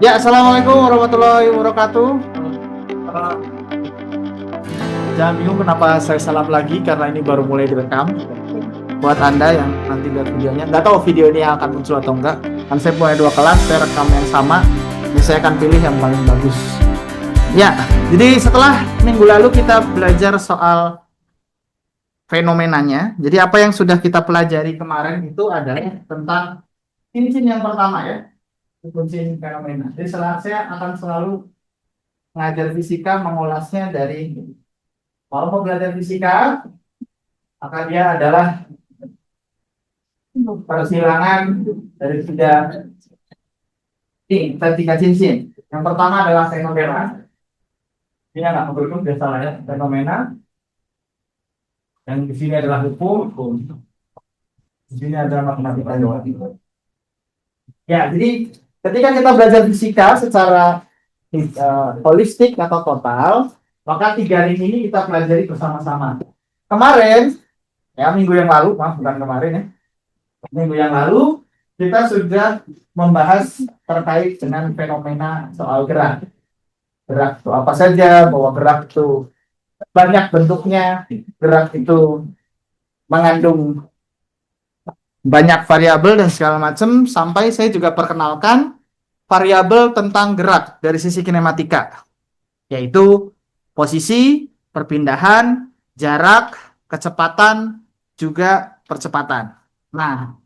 Ya, assalamualaikum warahmatullahi wabarakatuh. Eh, Jangan bingung kenapa saya salam lagi karena ini baru mulai direkam. Buat Anda yang nanti lihat videonya, nggak tahu video ini akan muncul atau enggak. Kan saya punya dua kelas, saya rekam yang sama. Jadi saya akan pilih yang paling bagus. Ya, jadi setelah minggu lalu kita belajar soal fenomenanya. Jadi apa yang sudah kita pelajari kemarin itu adalah tentang cincin yang pertama ya, cincin fenomena. Jadi saya akan selalu mengajar fisika mengulasnya dari kalau mau belajar fisika maka dia adalah persilangan dari tiga cincin. Yang pertama adalah fenomena. Ini anak berhukum biasa ya, fenomena. Yang di sini adalah hukum. Di sini adalah matematika. Ya, jadi ketika kita belajar fisika secara holistik atau total, maka tiga ring ini kita pelajari bersama-sama. Kemarin, ya minggu yang lalu, maaf bukan kemarin ya, minggu yang lalu kita sudah membahas terkait dengan fenomena soal gerak. Gerak itu apa saja, bahwa gerak itu banyak bentuknya, gerak itu mengandung banyak variabel dan segala macam, sampai saya juga perkenalkan variabel tentang gerak dari sisi kinematika, yaitu posisi, perpindahan, jarak, kecepatan, juga percepatan. Nah,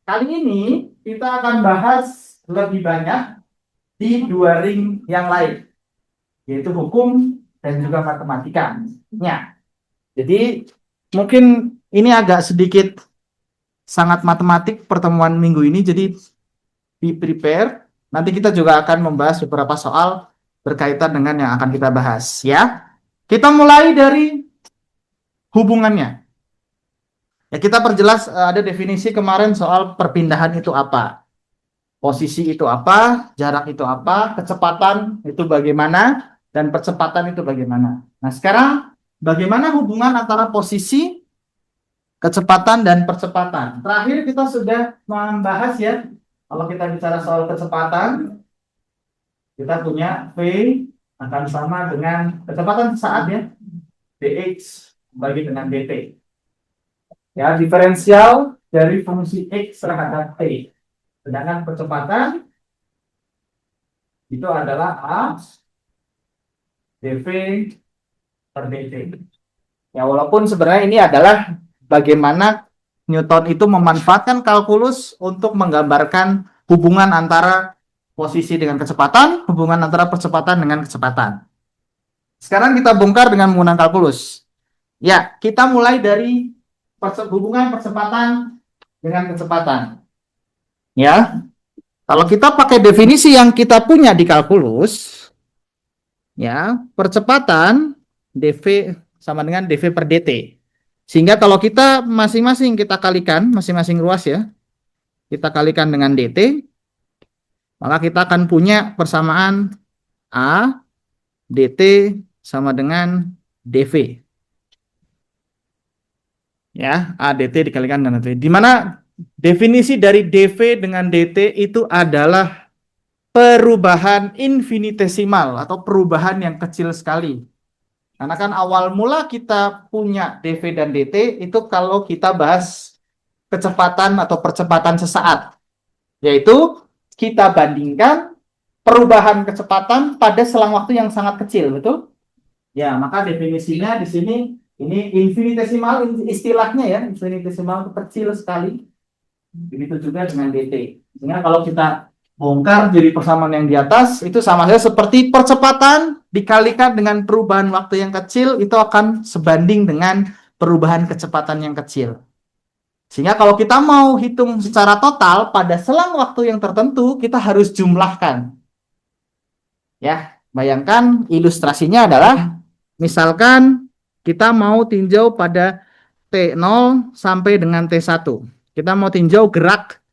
kali ini kita akan bahas lebih banyak di dua ring yang lain, yaitu hukum dan juga matematika. Ya, jadi mungkin ini agak sedikit sangat matematik pertemuan minggu ini, jadi be prepare. Nanti kita juga akan membahas beberapa soal berkaitan dengan yang akan kita bahas ya. Kita mulai dari hubungannya. Ya, kita perjelas ada definisi kemarin soal perpindahan itu apa, posisi itu apa, jarak itu apa, kecepatan itu bagaimana, dan percepatan itu bagaimana. Nah, sekarang bagaimana hubungan antara posisi, kecepatan, dan percepatan. Terakhir kita sudah membahas ya, kalau kita bicara soal kecepatan, kita punya V akan sama dengan kecepatan saat ya, dx bagi dengan dt. Ya, diferensial dari fungsi x terhadap t. Sedangkan percepatan itu adalah a dv per dt. Ya, walaupun sebenarnya ini adalah bagaimana Newton itu memanfaatkan kalkulus untuk menggambarkan hubungan antara posisi dengan kecepatan, hubungan antara percepatan dengan kecepatan. Sekarang kita bongkar dengan menggunakan kalkulus. Ya, kita mulai dari hubungan percepatan dengan kecepatan. Ya, kalau kita pakai definisi yang kita punya di kalkulus, ya, percepatan dv sama dengan dv per dt. Sehingga kalau kita masing-masing kita kalikan, masing-masing ruas ya, kita kalikan dengan dt, maka kita akan punya persamaan a dt sama dengan dv. Ya, a dt dikalikan dengan dv. Di mana definisi dari dv dengan dt itu adalah perubahan infinitesimal atau perubahan yang kecil sekali. Karena kan awal mula kita punya dv dan dt itu kalau kita bahas kecepatan atau percepatan sesaat, yaitu kita bandingkan perubahan kecepatan pada selang waktu yang sangat kecil, betul? Ya, maka definisinya di sini ini infinitesimal istilahnya ya, infinitesimal itu kecil sekali. Begitu juga dengan dt. Sehingga kalau kita bongkar jadi persamaan yang di atas itu sama saja seperti percepatan dikalikan dengan perubahan waktu yang kecil itu akan sebanding dengan perubahan kecepatan yang kecil. Sehingga kalau kita mau hitung secara total pada selang waktu yang tertentu kita harus jumlahkan. Ya, bayangkan ilustrasinya adalah misalkan kita mau tinjau pada T0 sampai dengan T1. Kita mau tinjau gerak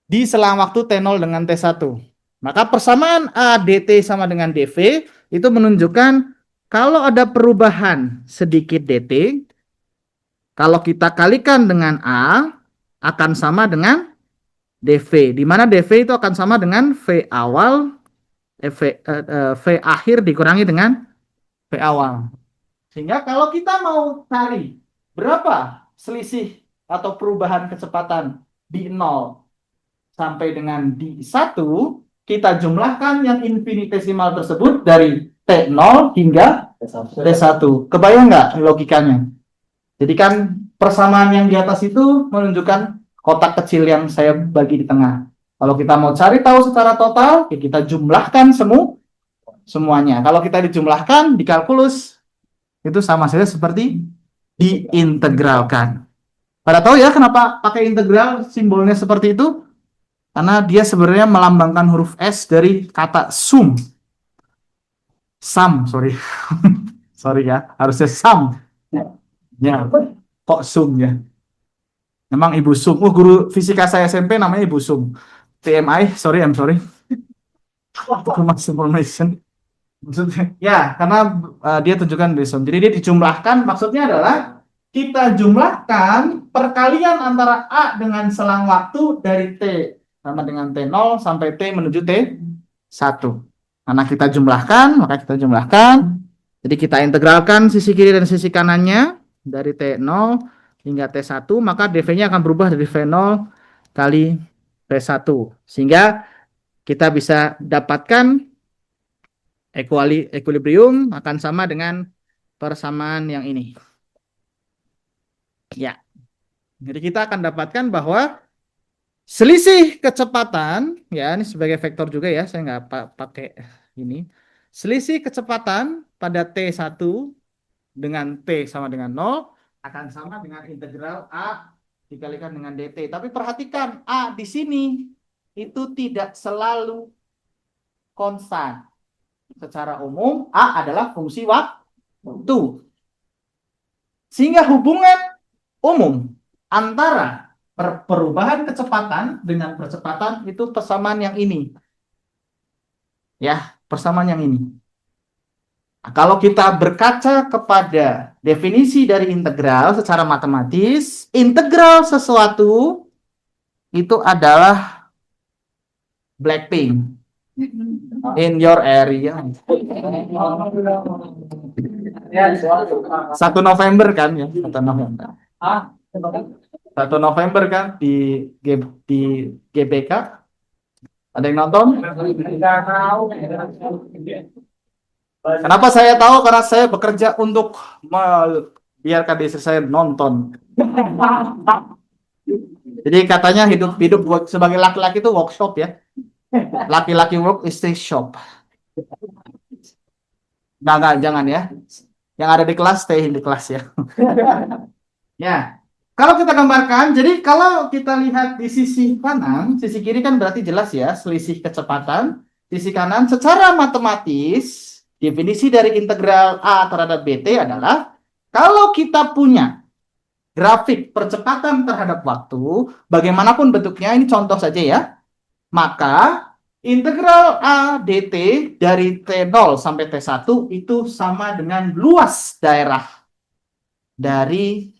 di selang waktu T0 dengan T1. Maka persamaan A dt sama dengan dv itu menunjukkan kalau ada perubahan sedikit dt, kalau kita kalikan dengan A akan sama dengan dv, di mana dv itu akan sama dengan V awal V akhir dikurangi dengan V awal. Sehingga kalau kita mau cari berapa selisih atau perubahan kecepatan di 0 sampai dengan di 1, kita jumlahkan yang infinitesimal tersebut dari T0 hingga T1. Kebayang nggak logikanya? Jadi kan persamaan yang di atas itu menunjukkan kotak kecil yang saya bagi di tengah. Kalau kita mau cari tahu secara total, ya kita jumlahkan semuanya. Kalau kita dijumlahkan di kalkulus, itu sama saja seperti diintegralkan. Pada tahu ya kenapa pakai integral simbolnya seperti itu? Karena dia sebenarnya melambangkan huruf S dari kata sum. Sum, sorry. Sorry ya, harusnya sum. Ya, kok sum ya? Memang Ibu Sum. Guru fisika saya SMP namanya Ibu Sum. TMI, sorry, I'm sorry. Too much information. Maksudnya, ya, karena dia tunjukkan di sum. Jadi dia dijumlahkan, maksudnya adalah kita jumlahkan perkalian antara A dengan selang waktu dari T sama dengan T0 sampai T menuju T1. Karena kita jumlahkan, maka kita jumlahkan. Jadi kita integralkan sisi kiri dan sisi kanannya dari T0 hingga T1, maka dV-nya akan berubah dari V0 kali V1. Sehingga kita bisa dapatkan equilibrium akan sama dengan persamaan yang ini. Ya. Jadi kita akan dapatkan bahwa selisih kecepatan, ya ini sebagai vektor juga ya, saya nggak pakai ini. Selisih kecepatan pada T1 dengan T sama dengan 0 akan sama dengan integral A dikalikan dengan dt. Tapi perhatikan, A di sini itu tidak selalu konstan. Secara umum, A adalah fungsi waktu. Sehingga hubungan umum antara perubahan kecepatan dengan percepatan itu persamaan yang ini. Ya, persamaan yang ini. Nah, kalau kita berkaca kepada definisi dari integral secara matematis, integral sesuatu itu adalah Blackpink in your area. 1 November kan ya, 1 November. 1 November kan di GBK. Ada yang nonton? Kenapa saya tahu? Karena saya bekerja untuk membiarkan istri saya nonton. Jadi katanya hidup sebagai laki-laki itu workshop ya. Laki-laki work, istri shop. Nah, jangan ya. Yang ada di kelas, stay di kelas ya. Ya. Kalau kita gambarkan, jadi kalau kita lihat di sisi kanan, sisi kiri kan berarti jelas ya, selisih kecepatan. Sisi kanan secara matematis, definisi dari integral A terhadap BT adalah kalau kita punya grafik percepatan terhadap waktu, bagaimanapun bentuknya, ini contoh saja ya, maka integral A dt dari T0 sampai T1 itu sama dengan luas daerah dari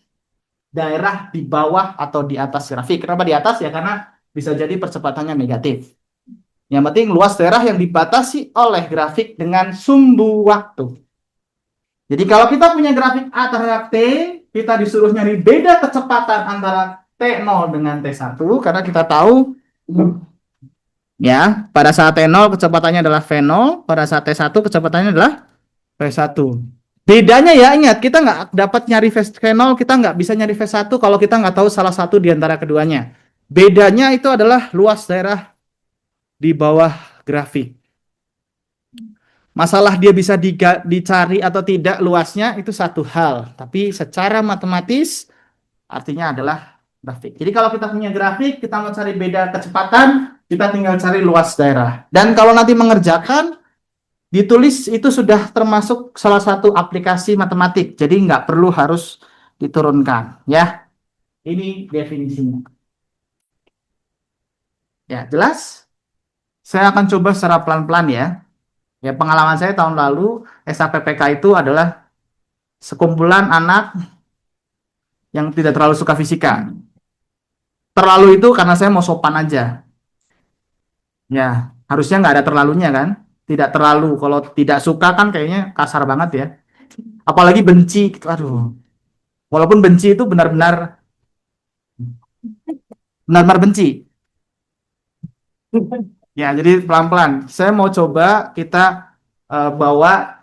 daerah di bawah atau di atas grafik. Kenapa di atas ya? Karena bisa jadi percepatannya negatif. Yang penting luas daerah yang dibatasi oleh grafik dengan sumbu waktu. Jadi kalau kita punya grafik A terhadap T, kita disuruh nyari beda kecepatan antara T0 dengan T1 karena kita tahu ya, pada saat T0 kecepatannya adalah V0, pada saat T1 kecepatannya adalah V1. Bedanya ya, ingat, kita nggak dapat nyari V0, kita nggak bisa nyari V1 kalau kita nggak tahu salah satu di antara keduanya. Bedanya itu adalah luas daerah di bawah grafik. Masalah dia bisa dicari atau tidak luasnya itu satu hal, tapi secara matematis artinya adalah grafik. Jadi kalau kita punya grafik, kita mau cari beda kecepatan, kita tinggal cari luas daerah. Dan kalau nanti mengerjakan, ditulis itu sudah termasuk salah satu aplikasi matematik, jadi nggak perlu harus diturunkan, ya. Ini definisinya. Ya, jelas? Saya akan coba secara pelan-pelan ya. Ya, pengalaman saya tahun lalu, SAPPK itu adalah sekumpulan anak yang tidak terlalu suka fisika. Terlalu itu karena saya mau sopan aja. Ya, harusnya nggak ada terlalunya kan? Tidak terlalu, kalau tidak suka kan kayaknya kasar banget ya. Apalagi benci, gitu. Aduh. Walaupun benci itu benar-benar benar-benar benci. Ya, jadi pelan-pelan. Saya mau coba kita bawa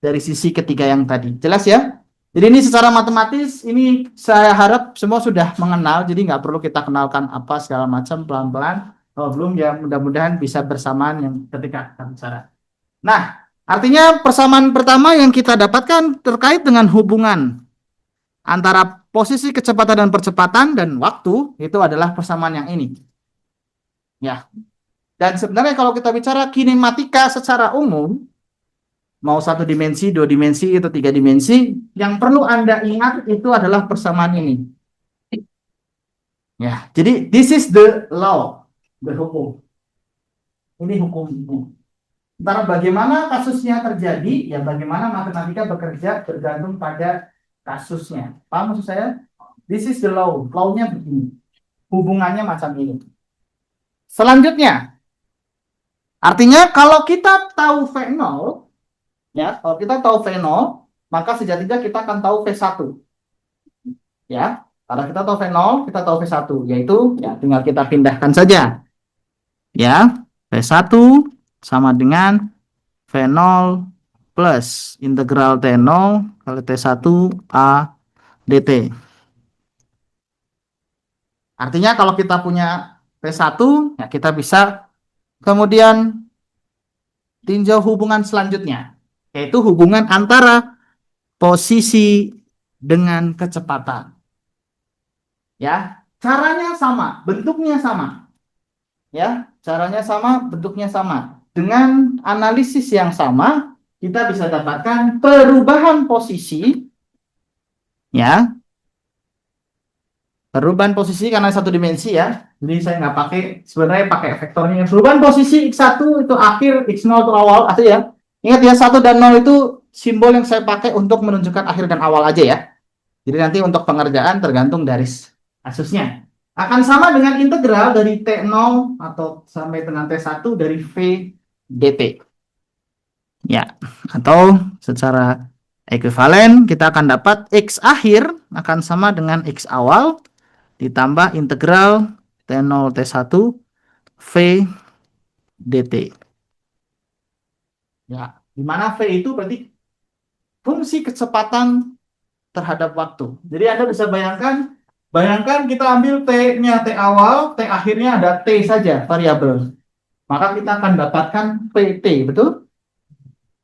dari sisi ketiga yang tadi. Jelas ya? Jadi ini secara matematis, ini saya harap semua sudah mengenal, jadi nggak perlu kita kenalkan apa segala macam pelan-pelan. Kalau belum ya mudah-mudahan bisa bersamaan yang ketika kita bicara. Nah, artinya persamaan pertama yang kita dapatkan terkait dengan hubungan antara posisi kecepatan dan percepatan dan waktu itu adalah persamaan yang ini. Ya. Dan sebenarnya kalau kita bicara kinematika secara umum, mau satu dimensi, dua dimensi, atau tiga dimensi, yang perlu Anda ingat itu adalah persamaan ini. Ya, jadi this is the law, the hukum. Ini hukum. Ntar bagaimana kasusnya terjadi, ya bagaimana matematika bekerja tergantung pada kasusnya. Paham maksud saya? This is the law. Law-nya begini. Hubungannya macam ini. Selanjutnya, artinya kalau kita tahu V0, ya, kalau kita tahu V0, maka sejatinya kita akan tahu V1. Ya, karena kita tahu V0, kita tahu V1, yaitu ya tinggal kita pindahkan saja. Ya, V1 sama dengan V0 plus integral T0 kali T1 A dt. Artinya kalau kita punya T1, ya kita bisa kemudian tinjau hubungan selanjutnya, yaitu hubungan antara posisi dengan kecepatan. Ya, caranya sama, bentuknya sama. Ya, caranya sama, bentuknya sama. Dengan analisis yang sama, kita bisa dapatkan perubahan posisi, ya, perubahan posisi karena satu dimensi ya. Jadi saya nggak pakai, sebenarnya pakai vektornya. Perubahan posisi X1 itu akhir, X0 itu awal, asli ya. Ingat ya, 1 dan 0 itu simbol yang saya pakai untuk menunjukkan akhir dan awal aja ya. Jadi nanti untuk pengerjaan tergantung dari kasusnya. Akan sama dengan integral dari T0 atau sampai dengan T1 dari V dt. Ya, atau secara ekuivalen kita akan dapat X akhir akan sama dengan X awal ditambah integral T0 T1 V dt. Ya, di mana V itu berarti fungsi kecepatan terhadap waktu. Jadi Anda bisa bayangkan, bayangkan kita ambil T-nya T awal, T akhirnya ada T saja variabel. Maka kita akan dapatkan PT, betul?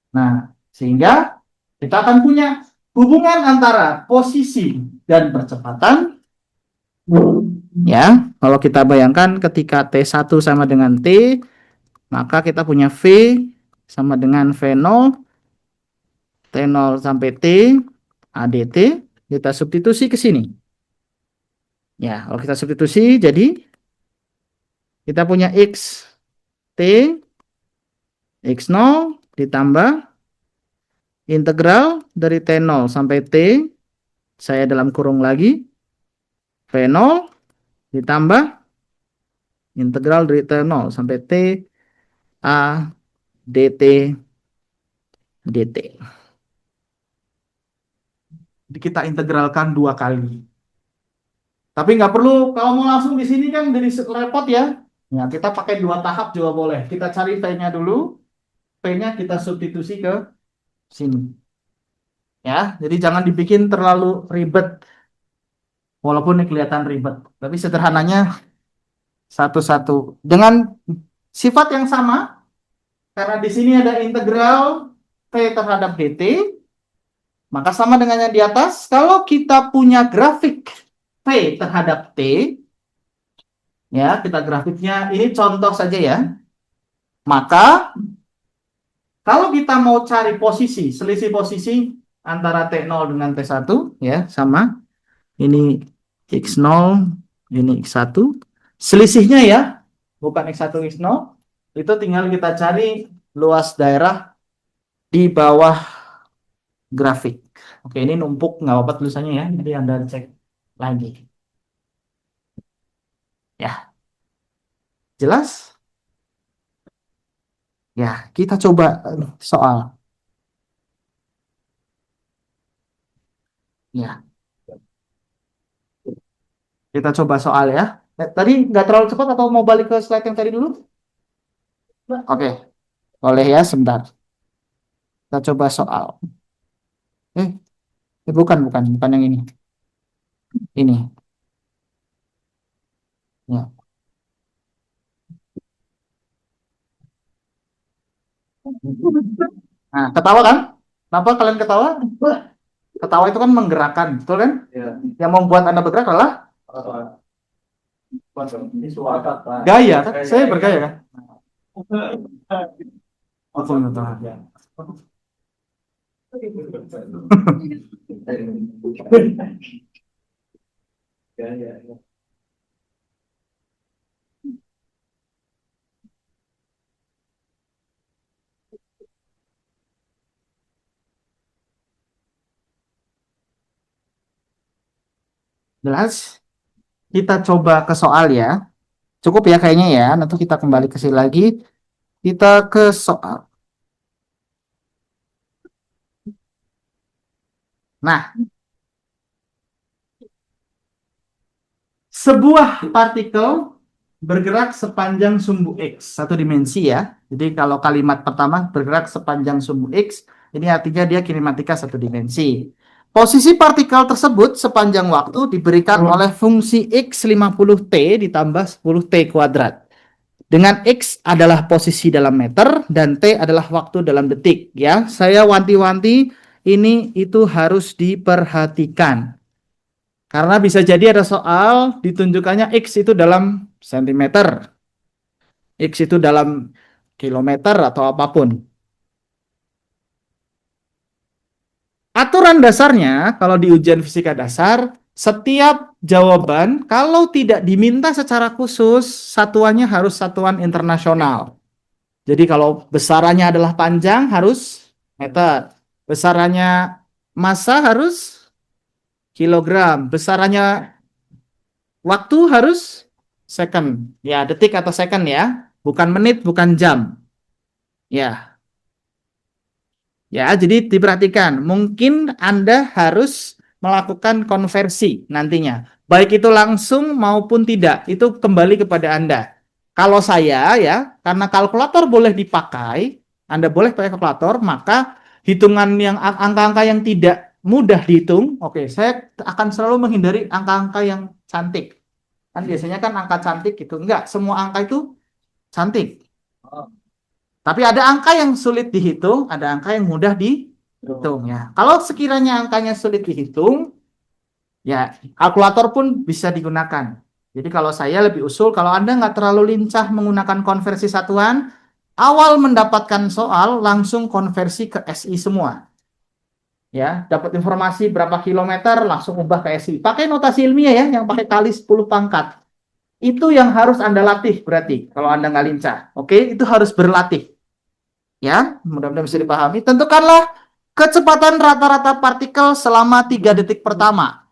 Nah, sehingga kita akan punya hubungan antara posisi dan percepatan. Ya, kalau kita bayangkan ketika T1 sama dengan T, maka kita punya V sama dengan V0, T0 sampai T, ADT, kita substitusi ke sini. Ya, kalau kita substitusi, jadi kita punya X, T, X0 ditambah integral dari T0 sampai T, saya dalam kurung lagi, V0 ditambah integral dari T0 sampai T, A, dt, dt. Jadi kita integralkan 2 kali. Tapi nggak perlu, kalau mau langsung di sini kan jadi repot ya. Ya, kita pakai 2 tahap juga boleh. Kita cari V-nya dulu, V-nya kita substitusi ke sini. Ya, jadi jangan dibikin terlalu ribet. Walaupun ini kelihatan ribet. Tapi sederhananya satu-satu. Dengan sifat yang sama, karena di sini ada integral T terhadap dt, maka sama dengan yang di atas. Kalau kita punya grafik V terhadap T, ya kita grafiknya, ini contoh saja ya. Maka kalau kita mau cari posisi, selisih posisi antara T0 dengan T1, ya sama. Ini X0, ini X1. Selisihnya ya, bukan X1, X0. Itu tinggal kita cari luas daerah di bawah grafik. Oke, ini numpuk, nggak apa-apa tulisannya ya. Jadi Anda cek lagi. Ya, jelas? Ya, kita coba soal. Ya, kita coba soal ya. Tadi nggak terlalu cepat atau mau balik ke slide yang tadi dulu? Oke, boleh ya, sebentar. Kita coba soal. Eh, bukan yang ini. Ini. Ya. Nah, ketawa kan? Kenapa kalian ketawa? Ketawa itu kan menggerakkan, betul kan? Ya. Yang membuat Anda bergerak adalah gaya kan? Saya bergaya kan? Betul, betul. Jelas? Kita coba ke soal ya. Cukup ya kayaknya ya. Nanti kita kembali ke sini lagi. Kita ke soal. Nah, sebuah partikel bergerak sepanjang sumbu X, satu dimensi ya. Jadi kalau kalimat pertama bergerak sepanjang sumbu X, ini artinya dia kinematika satu dimensi. Posisi partikel tersebut sepanjang waktu diberikan oleh fungsi X 50T ditambah 10T kuadrat. Dengan X adalah posisi dalam meter dan T adalah waktu dalam detik ya. Saya wanti-wanti ini itu harus diperhatikan. Karena bisa jadi ada soal ditunjukkannya X itu dalam sentimeter, X itu dalam kilometer atau apapun. Aturan dasarnya kalau di ujian fisika dasar, setiap jawaban kalau tidak diminta secara khusus, satuannya harus satuan internasional. Jadi kalau besarannya adalah panjang harus meter, besarannya massa harus kilogram, besarannya waktu harus second. Ya, detik atau second ya, bukan menit, bukan jam. Ya, ya, jadi diperhatikan, mungkin Anda harus melakukan konversi nantinya. Baik itu langsung maupun tidak, itu kembali kepada Anda. Kalau saya ya, karena kalkulator boleh dipakai, Anda boleh pakai kalkulator, maka hitungan yang angka-angka yang tidak mudah dihitung, oke, saya akan selalu menghindari angka-angka yang cantik. Kan biasanya kan angka cantik gitu. Enggak, semua angka itu cantik. Tapi ada angka yang sulit dihitung, ada angka yang mudah dihitung ya. Kalau sekiranya angkanya sulit dihitung, ya kalkulator pun bisa digunakan. Jadi kalau saya lebih usul, kalau Anda nggak terlalu lincah menggunakan konversi satuan, awal mendapatkan soal langsung konversi ke SI semua. Ya, dapat informasi berapa kilometer langsung ubah ke SI. Pakai notasi ilmiah ya, yang pakai kali 10 pangkat. Itu yang harus Anda latih berarti kalau Anda nggak lincah. Oke, itu harus berlatih. Ya, mudah-mudahan bisa dipahami. Tentukanlah kecepatan rata-rata partikel selama 3 detik pertama.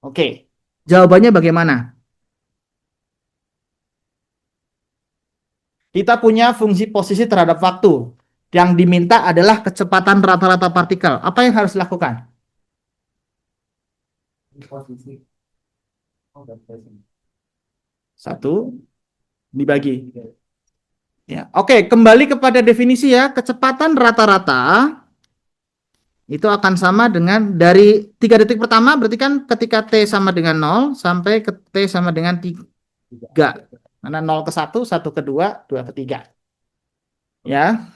Oke, jawabannya bagaimana? Kita punya fungsi posisi terhadap waktu. Yang diminta adalah kecepatan rata-rata partikel. Apa yang harus dilakukan? Satu, dibagi. Ya, oke, kembali kepada definisi ya. Kecepatan rata-rata itu akan sama dengan dari 3 detik pertama, berarti kan ketika T sama dengan 0 sampai ke T sama dengan 3. Karena 0 ke 1, 1 ke 2, 2 ke 3. Ya.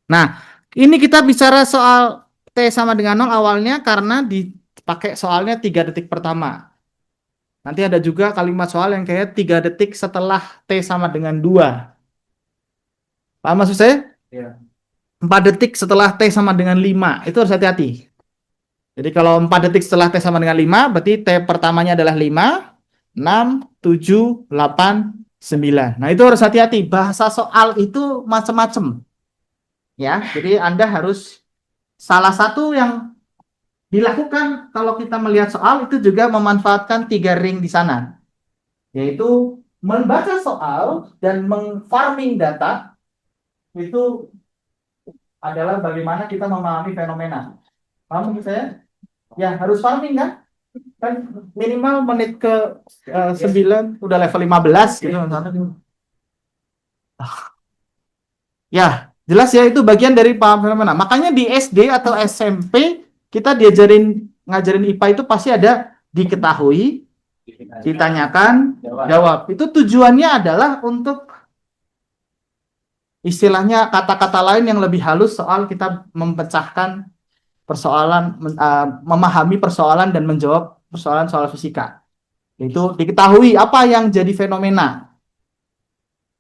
Nah, ini kita bicara soal T sama dengan 0 awalnya karena dipakai soalnya 3 detik pertama. Nanti ada juga kalimat soal yang kayak 3 detik setelah T sama dengan 2. Paham maksud saya? Iya. 4 detik setelah T sama dengan 5. Itu harus hati-hati. Jadi kalau 4 detik setelah T sama dengan 5, berarti T pertamanya adalah 5, 6, 7, 8, 9. Nah, itu harus hati-hati. Bahasa soal itu macam-macam. Ya, jadi Anda harus salah satu yang dilakukan kalau kita melihat soal itu juga memanfaatkan 3 ring di sana. Yaitu membaca soal dan meng-farming data itu adalah bagaimana kita memahami fenomena. Paham saya? Ya, harus farming kan? Kan minimal menit ke 9 udah level 15 gitu. Ya, jelas ya itu bagian dari paham fenomena. Makanya di SD atau SMP kita ngajarin IPA itu pasti ada diketahui, ditanyakan, jawab. Itu tujuannya adalah untuk istilahnya kata-kata lain yang lebih halus soal kita memecahkan persoalan, memahami persoalan dan menjawab persoalan soal fisika. Itu diketahui apa yang jadi fenomena.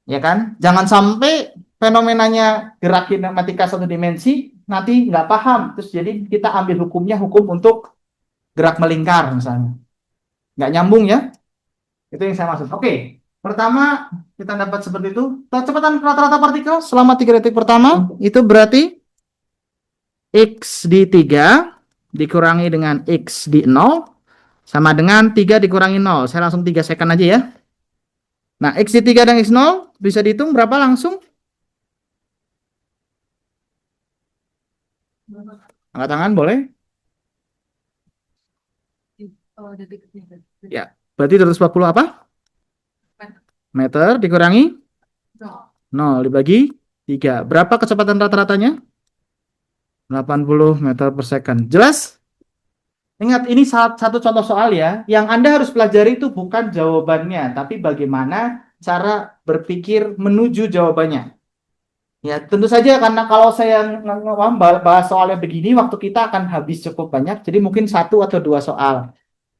Ya kan? Jangan sampai fenomenanya gerak kinematika satu dimensi nanti nggak paham. Terus jadi kita ambil hukumnya hukum untuk gerak melingkar misalnya. Nggak nyambung ya. Itu yang saya maksud. Oke. Pertama kita dapat seperti itu. Kecepatan rata-rata partikel selama 3 detik pertama itu berarti X di 3 dikurangi dengan X di 0 sama dengan 3 dikurangi 0. Saya langsung 3 second aja ya. Nah, X di 3 dan X 0 bisa dihitung berapa langsung? Angkat tangan boleh? Ya, berarti 240 apa? Meter dikurangi 0 dibagi 3. Berapa kecepatan rata-ratanya? 80 meter per second. Jelas? Ingat, ini satu contoh soal ya. Yang Anda harus pelajari itu bukan jawabannya, tapi bagaimana cara berpikir menuju jawabannya. Ya, tentu saja karena kalau saya bahas soalnya begini, waktu kita akan habis cukup banyak. Jadi mungkin 1 atau 2 soal.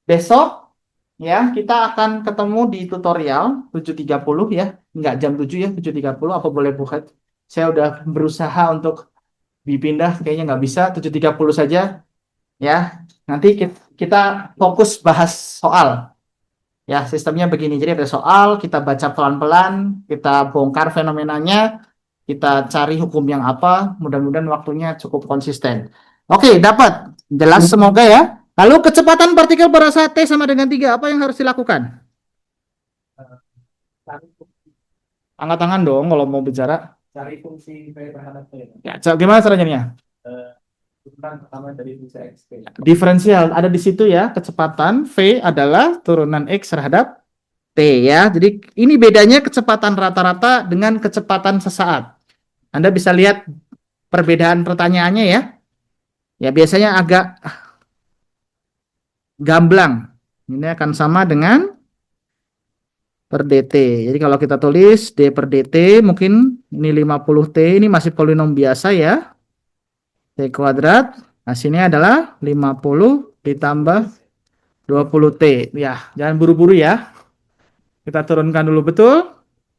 Besok ya, kita akan ketemu di tutorial 7.30 ya. Enggak jam 7 ya, 7.30 apa boleh buka. Saya udah berusaha untuk dipindah, kayaknya nggak bisa, 7.30 saja. Ya, nanti kita fokus bahas soal. Ya, sistemnya begini. Jadi ada soal, kita baca pelan-pelan, kita bongkar fenomenanya, kita cari hukum yang apa, mudah-mudahan waktunya cukup konsisten. Oke, dapat. Jelas semoga ya. Lalu kecepatan partikel pada saat T sama dengan 3, apa yang harus dilakukan? Angkat tangan dong kalau mau bicara. Cari fungsi V terhadap T. Ya, gimana caranya? Turunan pertama dari fungsi XP. Diferensial ada di situ ya. Kecepatan V adalah turunan X terhadap T ya. Jadi ini bedanya kecepatan rata-rata dengan kecepatan sesaat. Anda bisa lihat perbedaan pertanyaannya ya. Ya biasanya agak gamblang. Ini akan sama dengan per dt. Jadi kalau kita tulis d per dt mungkin ini 50t, ini masih polinom biasa ya. T kuadrat. Nah sini adalah 50 ditambah 20t. Ya, jangan buru-buru ya. Kita turunkan dulu betul.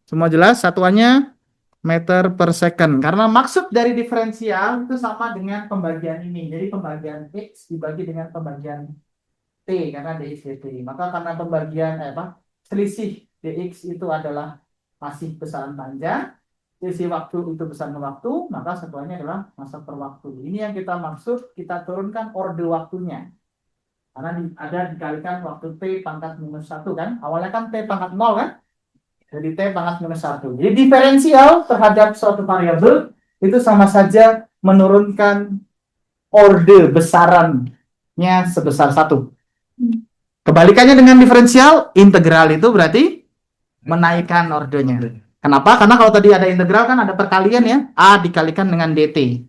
Semua jelas satuannya meter per second. Karena maksud dari diferensial itu sama dengan pembagian ini. Jadi pembagian X dibagi dengan pembagian T karena dx dt. Maka karena pembagian selisih dx itu adalah masih besaran panjang, selisih waktu itu besaran waktu, maka satuannya adalah masa per waktu. Ini yang kita maksud, kita turunkan orde waktunya. Karena ada dikalikan waktu T pangkat minus 1 kan. Awalnya kan T pangkat 0 kan. Jadi T pangkat minus 1. Jadi diferensial terhadap suatu variabel itu sama saja menurunkan orde besarannya sebesar 1. Kebalikannya dengan diferensial, integral itu berarti menaikkan ordenya. Kenapa? Karena kalau tadi ada integral kan ada perkalian ya. A dikalikan dengan dt.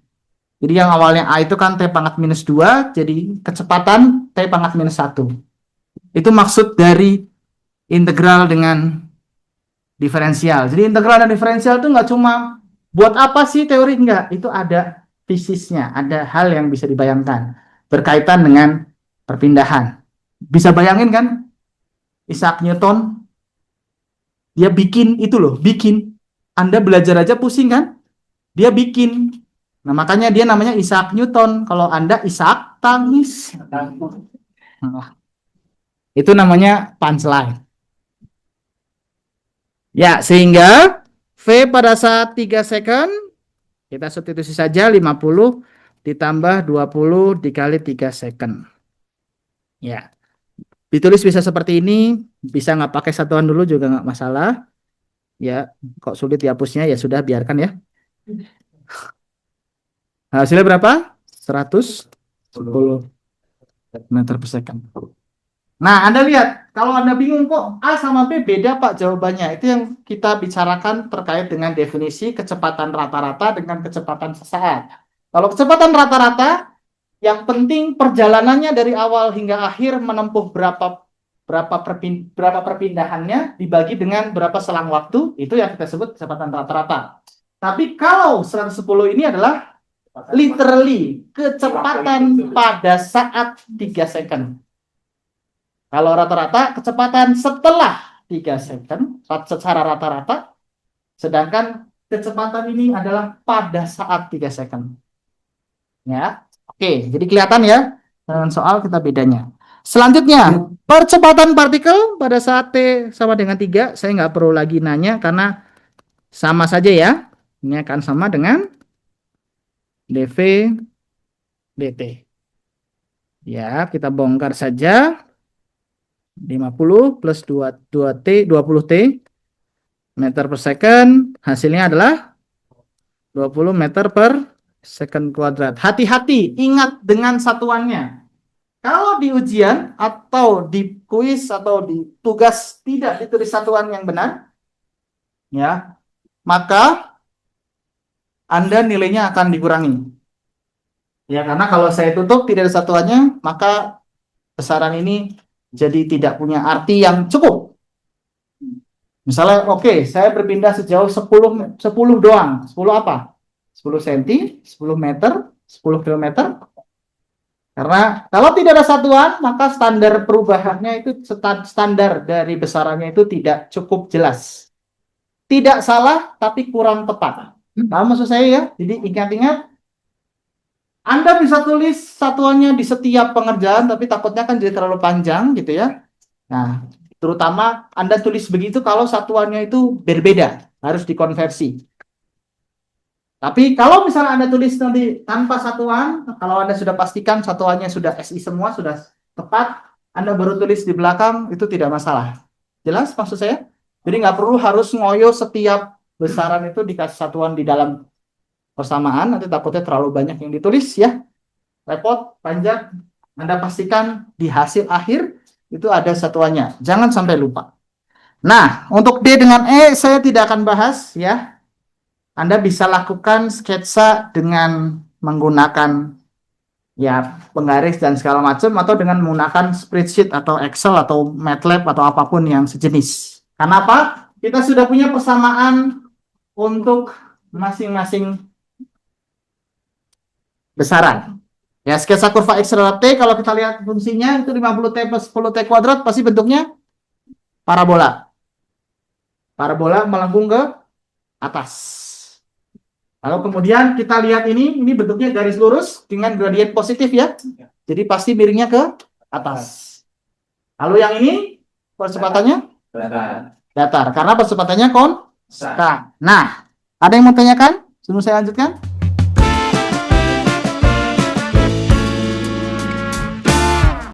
Jadi yang awalnya A itu kan T pangkat minus 2, jadi kecepatan T pangkat minus 1. Itu maksud dari integral dengan diferensial. Jadi integral dan diferensial itu nggak cuma buat apa sih teori, enggak. Itu ada fisisnya, ada hal yang bisa dibayangkan. Berkaitan dengan perpindahan. Bisa bayangin kan? Isaac Newton, dia bikin itu loh, bikin. Anda belajar aja pusing kan? Dia bikin. Nah, makanya dia namanya Isaac Newton. Kalau Anda Isaac tangis. Nah, itu namanya punchline. Ya, sehingga V pada saat 3 second, kita substitusi saja 50 ditambah 20 dikali 3 second. Ya, ditulis bisa seperti ini, bisa nggak pakai satuan dulu juga nggak masalah. Ya, kok sulit dihapusnya, ya sudah biarkan ya. Hasilnya berapa? 110 meter per second. Nah, Anda lihat, kalau Anda bingung kok A sama B beda Pak jawabannya. Itu yang kita bicarakan terkait dengan definisi kecepatan rata-rata dengan kecepatan sesaat. Kalau kecepatan rata-rata, yang penting perjalanannya dari awal hingga akhir menempuh berapa perpindahannya dibagi dengan berapa selang waktu, itu yang kita sebut kecepatan rata-rata. Tapi kalau 110 ini adalah literally kecepatan pada saat 3 second. Kalau rata-rata kecepatan setelah 3 second secara rata-rata, sedangkan kecepatan ini adalah pada saat 3 second. Ya. Oke, jadi kelihatan ya dengan soal kita bedanya. Selanjutnya, percepatan partikel pada saat T sama dengan 3, saya nggak perlu lagi nanya karena sama saja ya. Ini akan sama dengan dV dt. Ya, kita bongkar saja. 50 plus 2T, 20T meter per second, hasilnya adalah 20 meter per second kuadrat. Hati-hati, ingat dengan satuannya. Kalau di ujian atau di kuis atau di tugas tidak ditulis satuan yang benar, ya, maka Anda nilainya akan dikurangi. Ya, karena kalau saya tutup tidak ada satuannya, maka besaran ini jadi tidak punya arti yang cukup. Misalnya, oke, saya berpindah sejauh 10 doang. 10 apa? 10 cm, 10 meter, 10 kilometer. Karena kalau tidak ada satuan, maka standar perubahannya itu standar dari besarannya itu tidak cukup jelas. Tidak salah, tapi kurang tepat. Paham maksud saya ya? Jadi ingat-ingat, Anda bisa tulis satuannya di setiap pengerjaan, tapi takutnya kan jadi terlalu panjang gitu ya. Nah, terutama Anda tulis begitu kalau satuannya itu berbeda, harus dikonversi. Tapi kalau misalnya Anda tulis nanti tanpa satuan, kalau Anda sudah pastikan satuannya sudah SI semua, sudah tepat, Anda baru tulis di belakang, itu tidak masalah. Jelas maksud saya? Jadi nggak perlu harus ngoyo setiap besaran itu dikasih satuan di dalam persamaan, nanti takutnya terlalu banyak yang ditulis ya. Repot, panjang. Anda pastikan di hasil akhir itu ada satuannya. Jangan sampai lupa. Nah, untuk D dengan E saya tidak akan bahas ya. Anda bisa lakukan sketsa dengan menggunakan ya penggaris dan segala macam atau dengan menggunakan spreadsheet atau Excel atau MATLAB atau apapun yang sejenis. Kenapa? Kita sudah punya persamaan untuk masing-masing besaran. Ya, sketsa kurva X terhadap T, kalau kita lihat fungsinya itu 50T plus 10T kuadrat, pasti bentuknya parabola. Parabola melengkung ke atas. Lalu kemudian kita lihat ini bentuknya garis lurus dengan gradien positif ya. Jadi pasti miringnya ke atas. Lalu yang ini percepatannya datar. Karena percepatannya konstan. Nah, ada yang mau tanyakan? Sebelum saya lanjutkan?